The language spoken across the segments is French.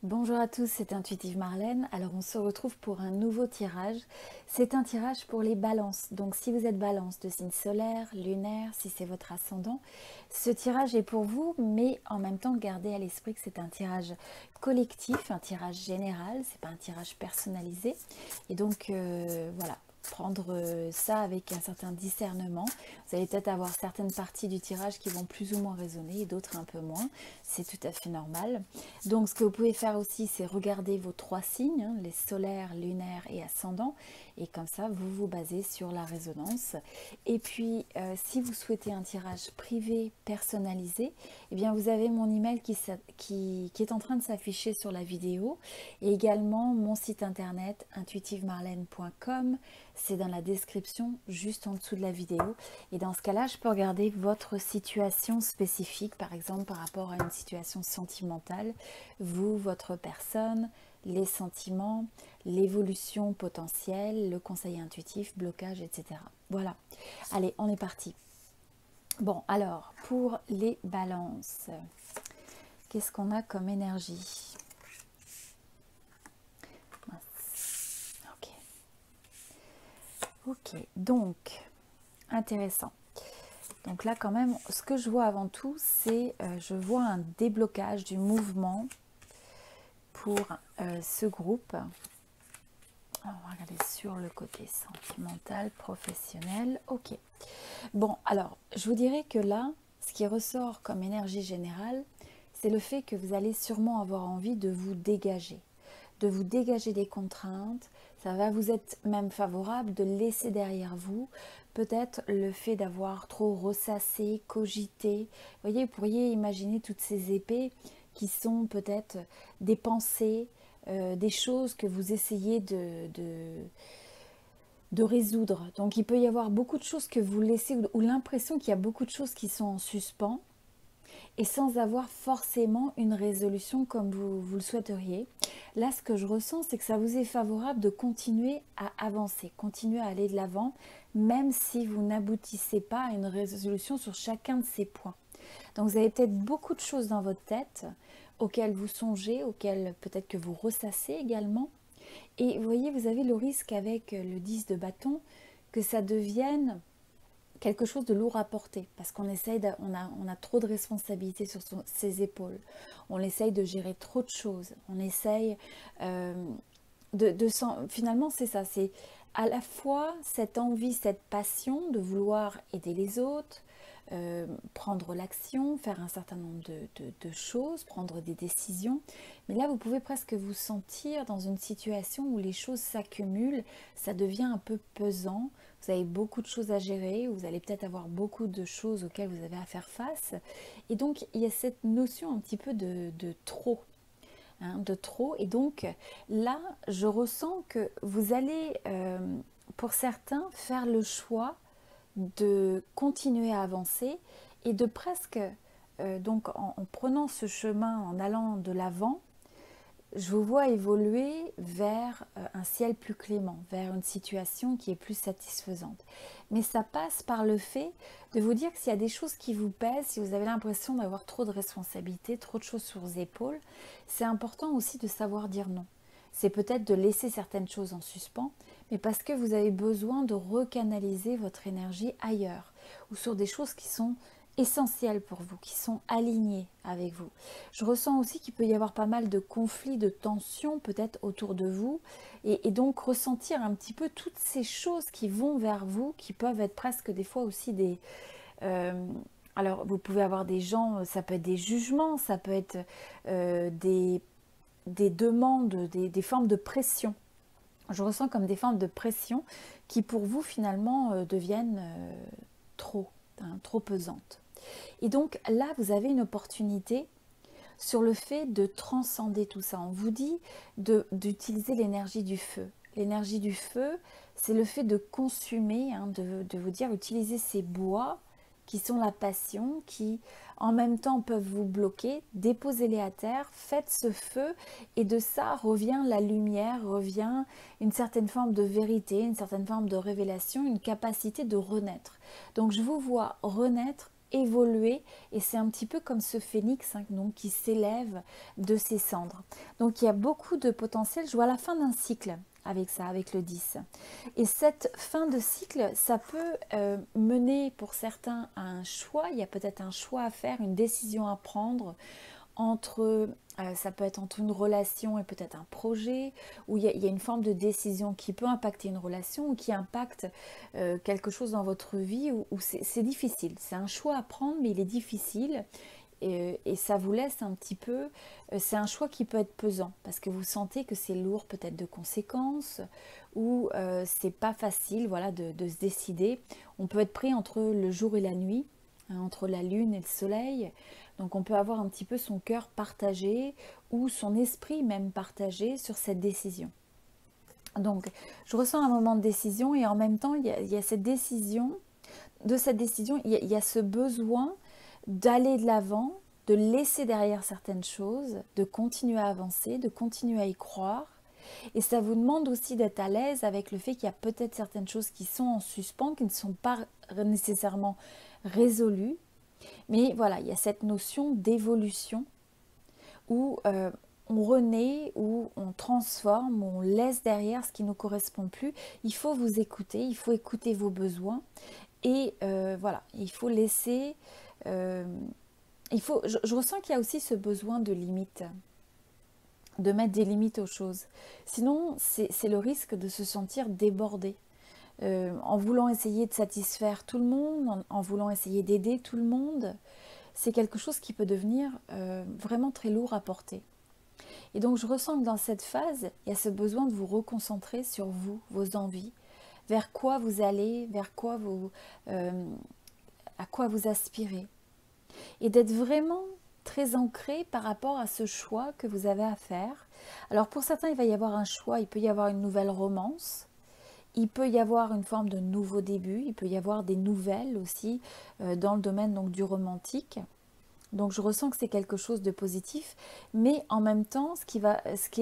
Bonjour à tous, c'est Intuitive Marlène. Alors on se retrouve pour un nouveau tirage. C'est un tirage pour les balances. Donc si vous êtes balance de signe solaire, lunaire, si c'est votre ascendant, ce tirage est pour vous, mais en même temps gardez à l'esprit que c'est un tirage collectif, un tirage général, c'est pas un tirage personnalisé. Et donc voilà, prendre ça avec un certain discernement. Vous allez peut-être avoir certaines parties du tirage qui vont plus ou moins résonner et d'autres un peu moins. C'est tout à fait normal. Donc ce que vous pouvez faire aussi, c'est regarder vos trois signes, hein, les solaires, lunaires et ascendants. Et comme ça, vous vous basez sur la résonance. Et puis, si vous souhaitez un tirage privé personnalisé, eh bien, vous avez mon email qui est en train de s'afficher sur la vidéo. Et également mon site internet intuitivemarlène.com. C'est dans la description, juste en dessous de la vidéo. Et dans ce cas-là, je peux regarder votre situation spécifique, par exemple par rapport à une situation sentimentale, vous, votre personne, les sentiments, l'évolution potentielle, le conseil intuitif, blocage, etc. Voilà. Allez, on est parti. Bon, alors, pour les balances, qu'est-ce qu'on a comme énergie ? Ok, donc, intéressant. Donc là, quand même, ce que je vois avant tout, c'est, je vois un déblocage du mouvement pour ce groupe. Alors, on va regarder sur le côté sentimental, professionnel. Ok. Bon, alors, je vous dirais que là, ce qui ressort comme énergie générale, c'est le fait que vous allez sûrement avoir envie de vous dégager des contraintes. Ça va vous être même favorable de laisser derrière vous peut-être le fait d'avoir trop ressassé, cogité. Vous voyez, vous pourriez imaginer toutes ces épées qui sont peut-être des pensées, des choses que vous essayez de résoudre. Donc il peut y avoir beaucoup de choses que vous laissez, ou l'impression qu'il y a beaucoup de choses qui sont en suspens, et sans avoir forcément une résolution comme vous le souhaiteriez. Là, ce que je ressens, c'est que ça vous est favorable de continuer à avancer, continuer à aller de l'avant, même si vous n'aboutissez pas à une résolution sur chacun de ces points. Donc vous avez peut-être beaucoup de choses dans votre tête auxquelles vous songez, auxquelles peut-être que vous ressassez également. Et vous voyez, vous avez le risque avec le 10 de bâton que ça devienne quelque chose de lourd à porter, parce qu'on essaye, on a trop de responsabilités sur ses épaules, on essaye de gérer trop de choses, on essaye finalement c'est ça, c'est à la fois cette envie, cette passion de vouloir aider les autres, prendre l'action, faire un certain nombre de choses, prendre des décisions. Mais là, vous pouvez presque vous sentir dans une situation où les choses s'accumulent, ça devient un peu pesant, vous avez beaucoup de choses à gérer, vous allez peut-être avoir beaucoup de choses auxquelles vous avez à faire face. Et donc, il y a cette notion un petit peu de trop. De trop. Et donc, là, je ressens que vous allez, pour certains, faire le choix de continuer à avancer et de presque, donc en prenant ce chemin, en allant de l'avant, je vous vois évoluer vers un ciel plus clément, vers une situation qui est plus satisfaisante. Mais ça passe par le fait de vous dire que s'il y a des choses qui vous pèsent, si vous avez l'impression d'avoir trop de responsabilités, trop de choses sur vos épaules, c'est important aussi de savoir dire non. C'est peut-être de laisser certaines choses en suspens, mais parce que vous avez besoin de recanaliser votre énergie ailleurs, ou sur des choses qui sont essentielles pour vous, qui sont alignées avec vous. Je ressens aussi qu'il peut y avoir pas mal de conflits, de tensions peut-être autour de vous, et donc ressentir un petit peu toutes ces choses qui vont vers vous, qui peuvent être presque des fois aussi des... alors vous pouvez avoir des gens, ça peut être des jugements, ça peut être des demandes, des formes de pression. Je ressens comme des formes de pression qui pour vous finalement deviennent trop pesantes. Et donc là, vous avez une opportunité sur le fait de transcender tout ça. On vous dit d'utiliser l'énergie du feu. L'énergie du feu, c'est le fait de consumer, de vous dire, utiliser ces bois qui sont la passion, qui en même temps peuvent vous bloquer, déposez-les à terre, faites ce feu, et de ça revient la lumière, revient une certaine forme de vérité, une certaine forme de révélation, une capacité de renaître. Donc je vous vois renaître évoluer, et c'est un petit peu comme ce phénix hein, donc, qui s'élève de ses cendres. Donc il y a beaucoup de potentiel, je vois la fin d'un cycle avec ça, avec le 10. Et cette fin de cycle, ça peut mener pour certains à un choix, il y a peut-être un choix à faire, une décision à prendre entre, ça peut être entre une relation et peut-être un projet, où il y a une forme de décision qui peut impacter une relation ou qui impacte quelque chose dans votre vie, où c'est difficile. C'est un choix à prendre, mais il est difficile. Et ça vous laisse un petit peu, c'est un choix qui peut être pesant parce que vous sentez que c'est lourd peut-être de conséquences ou c'est pas facile voilà, de se décider. On peut être pris entre le jour et la nuit, hein, entre la lune et le soleil. Donc on peut avoir un petit peu son cœur partagé ou son esprit même partagé sur cette décision. Donc je ressens un moment de décision et en même temps il y a cette décision, de cette décision il y a ce besoin d'aller de l'avant, de laisser derrière certaines choses, de continuer à avancer, de continuer à y croire. Et ça vous demande aussi d'être à l'aise avec le fait qu'il y a peut-être certaines choses qui sont en suspens, qui ne sont pas nécessairement résolues. Mais voilà, il y a cette notion d'évolution où on renaît, où on transforme, où on laisse derrière ce qui ne nous correspond plus. Il faut vous écouter, il faut écouter vos besoins. Et voilà, il faut laisser... je ressens qu'il y a aussi ce besoin de limite, de mettre des limites aux choses. Sinon, c'est le risque de se sentir débordé. En voulant essayer de satisfaire tout le monde, en voulant essayer d'aider tout le monde, c'est quelque chose qui peut devenir vraiment très lourd à porter. Et donc je ressens que dans cette phase, il y a ce besoin de vous reconcentrer sur vous, vos envies, vers quoi vous allez, vers quoi vous, à quoi vous aspirez. Et d'être vraiment très ancré par rapport à ce choix que vous avez à faire. Alors pour certains, il va y avoir un choix, il peut y avoir une nouvelle romance, il peut y avoir une forme de nouveau début, il peut y avoir des nouvelles aussi dans le domaine donc, du romantique. Donc je ressens que c'est quelque chose de positif, mais en même temps, ce qui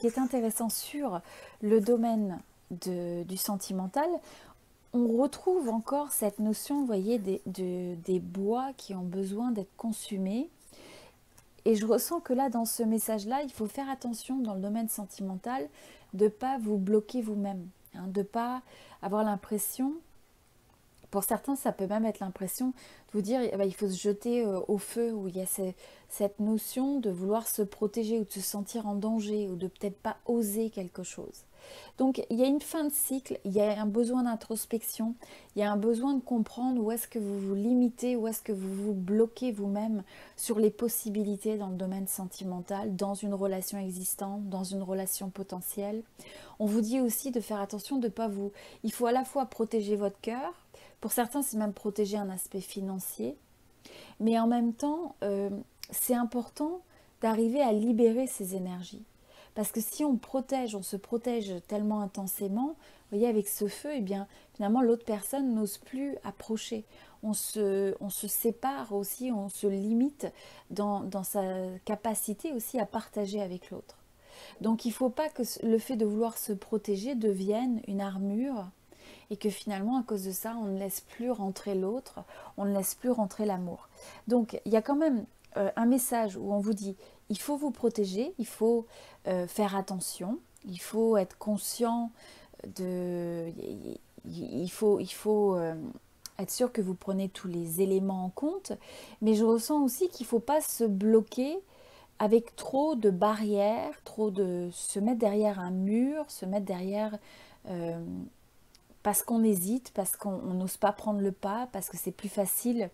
est intéressant sur le domaine du sentimental, on retrouve encore cette notion, vous voyez, des bois qui ont besoin d'être consumés. Et je ressens que là, dans ce message-là, il faut faire attention dans le domaine sentimental de ne pas vous bloquer vous-même, hein, de ne pas avoir l'impression, pour certains, ça peut même être l'impression de vous dire eh ben, il faut se jeter au feu, où il y a cette notion de vouloir se protéger ou de se sentir en danger ou de peut-être pas oser quelque chose. Donc il y a une fin de cycle, il y a un besoin d'introspection, il y a un besoin de comprendre où est-ce que vous vous limitez, où est-ce que vous vous bloquez vous-même sur les possibilités dans le domaine sentimental, dans une relation existante, dans une relation potentielle. On vous dit aussi de faire attention de ne pas vous... Il faut à la fois protéger votre cœur, pour certains c'est même protéger un aspect financier, mais en même temps c'est important d'arriver à libérer ces énergies. Parce que si on protège, on se protège tellement intensément, vous voyez, avec ce feu, eh bien, finalement, l'autre personne n'ose plus approcher. On se sépare aussi, on se limite dans sa capacité aussi à partager avec l'autre. Donc, il ne faut pas que le fait de vouloir se protéger devienne une armure et que finalement, à cause de ça, on ne laisse plus rentrer l'autre, on ne laisse plus rentrer l'amour. Donc, il y a quand même un message où on vous dit il faut vous protéger, il faut faire attention, il faut être conscient de... Il faut être sûr que vous prenez tous les éléments en compte, mais je ressens aussi qu'il ne faut pas se bloquer avec trop de barrières, trop de se mettre derrière un mur, se mettre derrière... parce qu'on hésite, parce qu'on n'ose pas prendre le pas, parce que c'est plus facile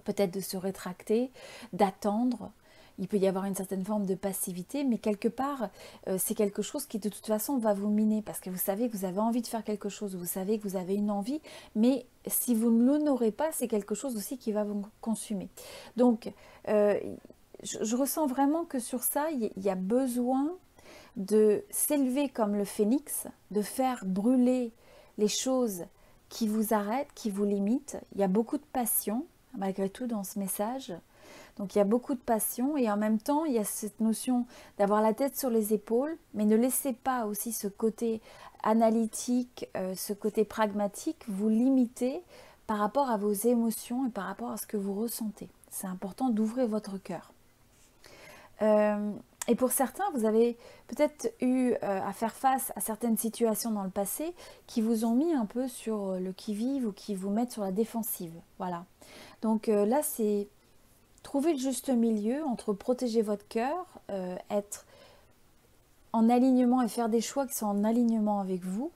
peut-être de se rétracter, d'attendre. Il peut y avoir une certaine forme de passivité, mais quelque part, c'est quelque chose qui de toute façon va vous miner, parce que vous savez que vous avez envie de faire quelque chose, vous savez que vous avez une envie, mais si vous ne l'honorez pas, c'est quelque chose aussi qui va vous consumer. Donc, je ressens vraiment que sur ça, il y a besoin de s'élever comme le phénix, de faire brûler les choses qui vous arrêtent, qui vous limitent. Il y a beaucoup de passion, malgré tout, dans ce message. Donc il y a beaucoup de passion et en même temps, il y a cette notion d'avoir la tête sur les épaules, mais ne laissez pas aussi ce côté analytique, ce côté pragmatique vous limiter par rapport à vos émotions et par rapport à ce que vous ressentez. C'est important d'ouvrir votre cœur. Et pour certains, vous avez peut-être eu à faire face à certaines situations dans le passé qui vous ont mis un peu sur le qui-vive ou qui vous mettent sur la défensive. Voilà. Donc là, c'est trouver le juste milieu entre protéger votre cœur, être en alignement et faire des choix qui sont en alignement avec vous.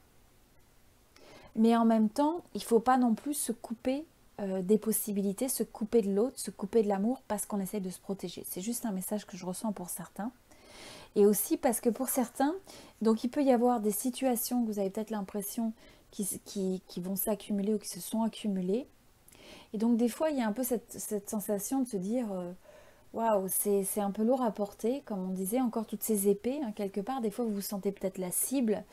Mais en même temps, il ne faut pas non plus se couper des possibilités, se couper de l'autre, se couper de l'amour parce qu'on essaye de se protéger. C'est juste un message que je ressens pour certains. Et aussi parce que pour certains, donc il peut y avoir des situations que vous avez peut-être l'impression qui vont s'accumuler ou qui se sont accumulées. Et donc des fois, il y a un peu cette sensation de se dire waouh, c'est un peu lourd à porter, comme on disait, encore toutes ces épées, hein, quelque part. Des fois, vous vous sentez peut-être la cible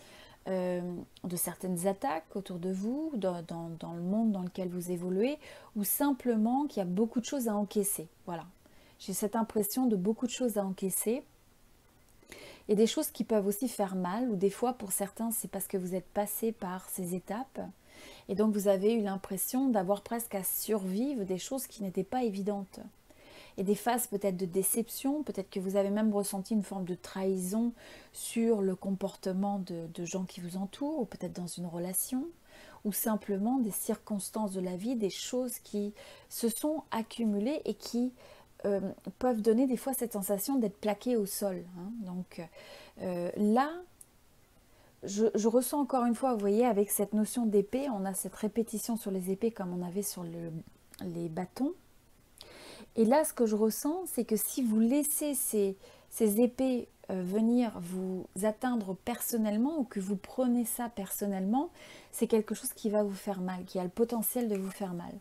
de certaines attaques autour de vous, dans le monde dans lequel vous évoluez, ou simplement qu'il y a beaucoup de choses à encaisser. Voilà. J'ai cette impression de beaucoup de choses à encaisser. Et des choses qui peuvent aussi faire mal, ou des fois pour certains c'est parce que vous êtes passé par ces étapes, et donc vous avez eu l'impression d'avoir presque à survivre des choses qui n'étaient pas évidentes. Et des phases peut-être de déception, peut-être que vous avez même ressenti une forme de trahison sur le comportement de gens qui vous entourent, ou peut-être dans une relation, ou simplement des circonstances de la vie, des choses qui se sont accumulées et qui peuvent donner des fois cette sensation d'être plaqué au sol. Hein. Donc là, je ressens encore une fois, vous voyez, avec cette notion d'épée, on a cette répétition sur les épées comme on avait sur les bâtons. Et là, ce que je ressens, c'est que si vous laissez ces épées venir vous atteindre personnellement, ou que vous prenez ça personnellement, c'est quelque chose qui va vous faire mal, qui a le potentiel de vous faire mal.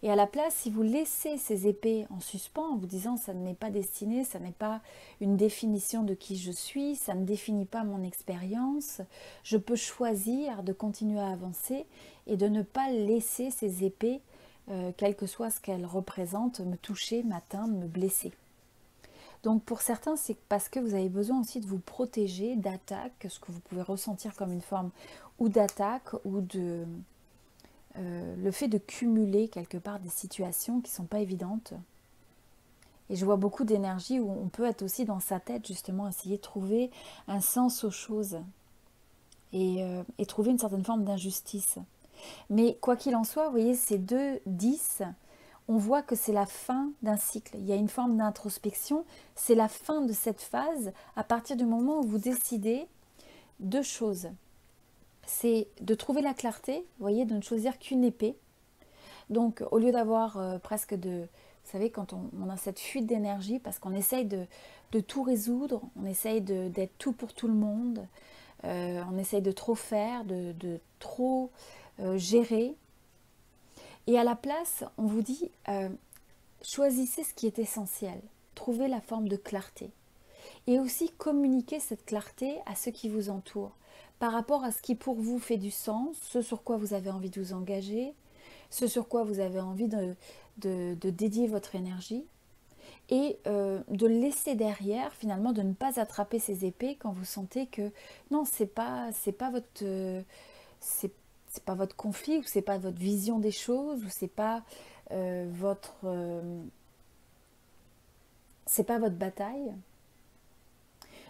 Et à la place, si vous laissez ces épées en suspens, en vous disant ça ne m'est pas destiné, ça n'est pas une définition de qui je suis, ça ne définit pas mon expérience, je peux choisir de continuer à avancer et de ne pas laisser ces épées, quel que soit ce qu'elles représentent, me toucher, m'atteindre, me blesser. Donc pour certains, c'est parce que vous avez besoin aussi de vous protéger d'attaques, ce que vous pouvez ressentir comme une forme ou d'attaque ou de le fait de cumuler quelque part des situations qui ne sont pas évidentes. Et je vois beaucoup d'énergie où on peut être aussi dans sa tête, justement, essayer de trouver un sens aux choses et trouver une certaine forme d'injustice. Mais quoi qu'il en soit, vous voyez, ces 2-10, on voit que c'est la fin d'un cycle. Il y a une forme d'introspection, c'est la fin de cette phase à partir du moment où vous décidez deux choses. C'est de trouver la clarté, vous voyez, de ne choisir qu'une épée. Donc au lieu d'avoir presque de... Vous savez, quand on a cette fuite d'énergie, parce qu'on essaye de tout résoudre, on essaye d'être tout pour tout le monde, on essaye de trop faire, de trop gérer. Et à la place, on vous dit, choisissez ce qui est essentiel, trouvez la forme de clarté. Et aussi communiquer cette clarté à ceux qui vous entourent, par rapport à ce qui pour vous fait du sens, ce sur quoi vous avez envie de vous engager, ce sur quoi vous avez envie de dédier votre énergie, et de laisser derrière, finalement, de ne pas attraper ces épées quand vous sentez que non, c'est pas votre... c'est pas votre conflit, ou c'est pas votre vision des choses, ou c'est pas c'est pas votre bataille.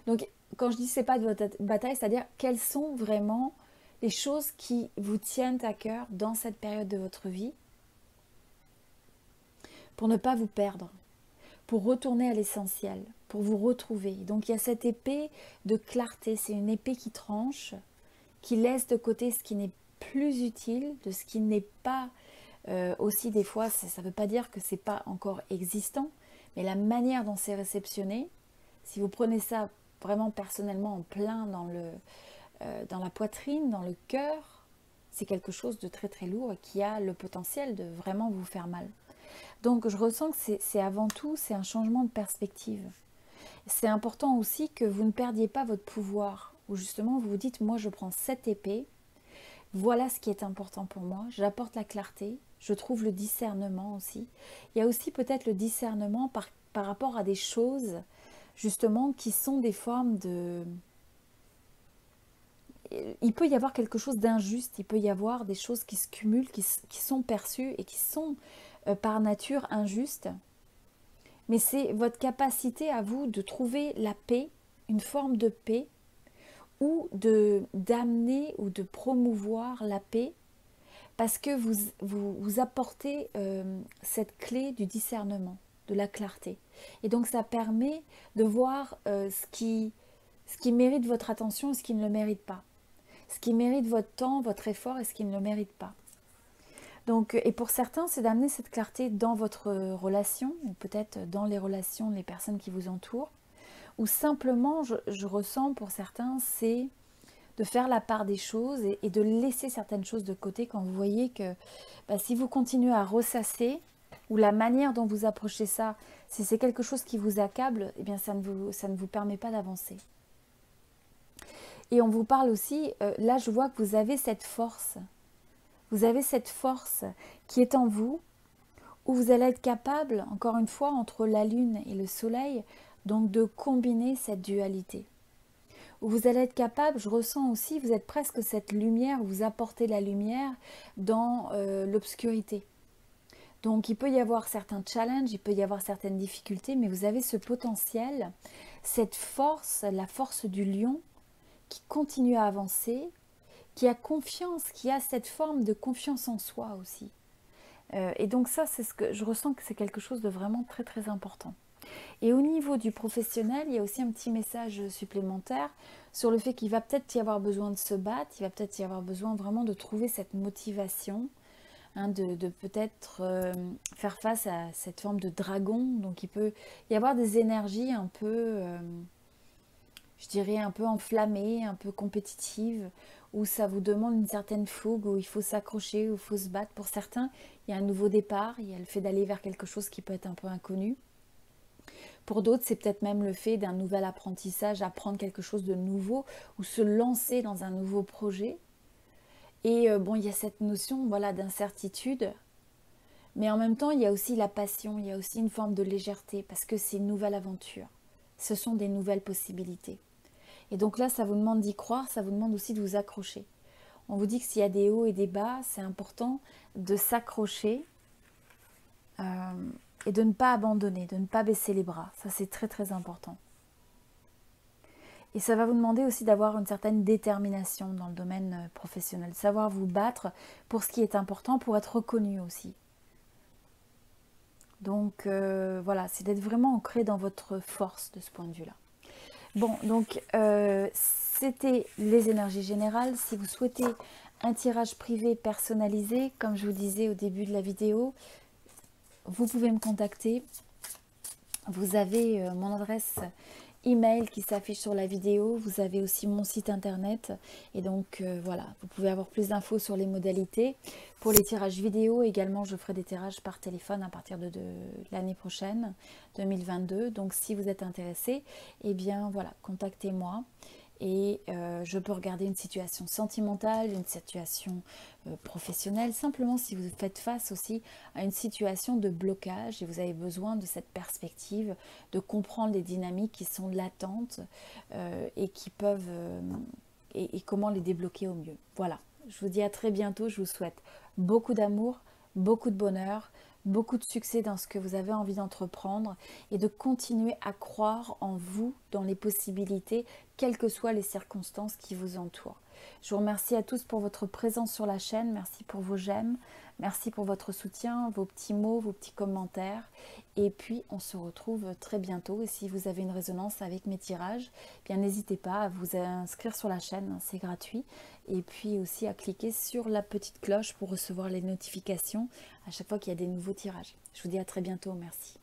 Donc, quand je dis c'est pas de votre bataille, c'est-à-dire quelles sont vraiment les choses qui vous tiennent à cœur dans cette période de votre vie pour ne pas vous perdre, pour retourner à l'essentiel, pour vous retrouver. Donc, il y a cette épée de clarté, c'est une épée qui tranche, qui laisse de côté ce qui n'est plus utile, de ce qui n'est pas aussi des fois, ça ne veut pas dire que c'est pas encore existant, mais la manière dont c'est réceptionné, si vous prenez ça vraiment personnellement en plein dans la poitrine, dans le cœur, c'est quelque chose de très très lourd et qui a le potentiel de vraiment vous faire mal. Donc je ressens que c'est avant tout, c'est un changement de perspective. C'est important aussi que vous ne perdiez pas votre pouvoir, où justement vous vous dites, moi je prends cette épée, voilà ce qui est important pour moi, j'apporte la clarté, je trouve le discernement aussi. Il y a aussi peut-être le discernement par rapport à des choses, justement, qui sont des formes il peut y avoir quelque chose d'injuste, il peut y avoir des choses qui se cumulent, qui sont perçues et qui sont par nature injustes. Mais c'est votre capacité à vous de trouver la paix, une forme de paix, ou d'amener ou de promouvoir la paix, parce que vous apportez cette clé du discernement, de la clarté. Et donc ça permet de voir ce qui mérite votre attention et ce qui ne le mérite pas. Ce qui mérite votre temps, votre effort et ce qui ne le mérite pas. Donc, et pour certains, c'est d'amener cette clarté dans votre relation, ou peut-être dans les relations, les personnes qui vous entourent, ou simplement, je ressens pour certains, c'est de faire la part des choses et de laisser certaines choses de côté quand vous voyez que si vous continuez à ressasser, ou la manière dont vous approchez ça, si c'est quelque chose qui vous accable, eh bien ça ne vous permet pas d'avancer. Et on vous parle aussi, là je vois que vous avez cette force. Vous avez cette force qui est en vous, où vous allez être capable, encore une fois, entre la lune et le soleil, donc de combiner cette dualité. Où vous allez être capable, je ressens aussi, vous êtes presque cette lumière, vous apportez la lumière dans l'obscurité. Donc il peut y avoir certains challenges, il peut y avoir certaines difficultés, mais vous avez ce potentiel, cette force, la force du lion, qui continue à avancer, qui a confiance, qui a cette forme de confiance en soi aussi. Et donc ça, c'est ce que je ressens que c'est quelque chose de vraiment très très important. Et au niveau du professionnel, il y a aussi un petit message supplémentaire sur le fait qu'il va peut-être y avoir besoin de se battre, il va peut-être y avoir besoin vraiment de trouver cette motivation, hein, de peut-être faire face à cette forme de dragon. Donc il peut y avoir des énergies un peu, je dirais, un peu enflammées, un peu compétitives, où ça vous demande une certaine fougue, où il faut s'accrocher, où il faut se battre. Pour certains, il y a un nouveau départ, il y a le fait d'aller vers quelque chose qui peut être un peu inconnu. Pour d'autres, c'est peut-être même le fait d'un nouvel apprentissage, apprendre quelque chose de nouveau, ou se lancer dans un nouveau projet. Et bon, il y a cette notion, voilà, d'incertitude, mais en même temps, il y a aussi la passion, il y a aussi une forme de légèreté, parce que c'est une nouvelle aventure. Ce sont des nouvelles possibilités. Et donc là, ça vous demande d'y croire, ça vous demande aussi de vous accrocher. On vous dit que s'il y a des hauts et des bas, c'est important de s'accrocher et de ne pas abandonner, de ne pas baisser les bras. Ça, c'est très très important. Et ça va vous demander aussi d'avoir une certaine détermination dans le domaine professionnel, savoir vous battre pour ce qui est important, pour être reconnu aussi. Donc voilà, c'est d'être vraiment ancré dans votre force de ce point de vue-là. Bon, donc c'était les énergies générales. Si vous souhaitez un tirage privé personnalisé, comme je vous disais au début de la vidéo, vous pouvez me contacter. Vous avez mon adresse email qui s'affiche sur la vidéo. Vous avez aussi mon site internet. Et donc voilà, vous pouvez avoir plus d'infos sur les modalités. Pour les tirages vidéo, également, je ferai des tirages par téléphone à partir de l'année prochaine, 2022. Donc si vous êtes intéressé, eh bien voilà, contactez-moi. Et je peux regarder une situation sentimentale, une situation professionnelle, simplement si vous faites face aussi à une situation de blocage et vous avez besoin de cette perspective, de comprendre les dynamiques qui sont latentes et qui peuvent et comment les débloquer au mieux. Voilà, je vous dis à très bientôt, je vous souhaite beaucoup d'amour, beaucoup de bonheur, beaucoup de succès dans ce que vous avez envie d'entreprendre et de continuer à croire en vous, dans les possibilités, quelles que soient les circonstances qui vous entourent. Je vous remercie à tous pour votre présence sur la chaîne, merci pour vos j'aime, merci pour votre soutien, vos petits mots, vos petits commentaires. Et puis on se retrouve très bientôt et si vous avez une résonance avec mes tirages, eh bien n'hésitez pas à vous inscrire sur la chaîne, c'est gratuit. Et puis aussi à cliquer sur la petite cloche pour recevoir les notifications à chaque fois qu'il y a des nouveaux tirages. Je vous dis à très bientôt, merci.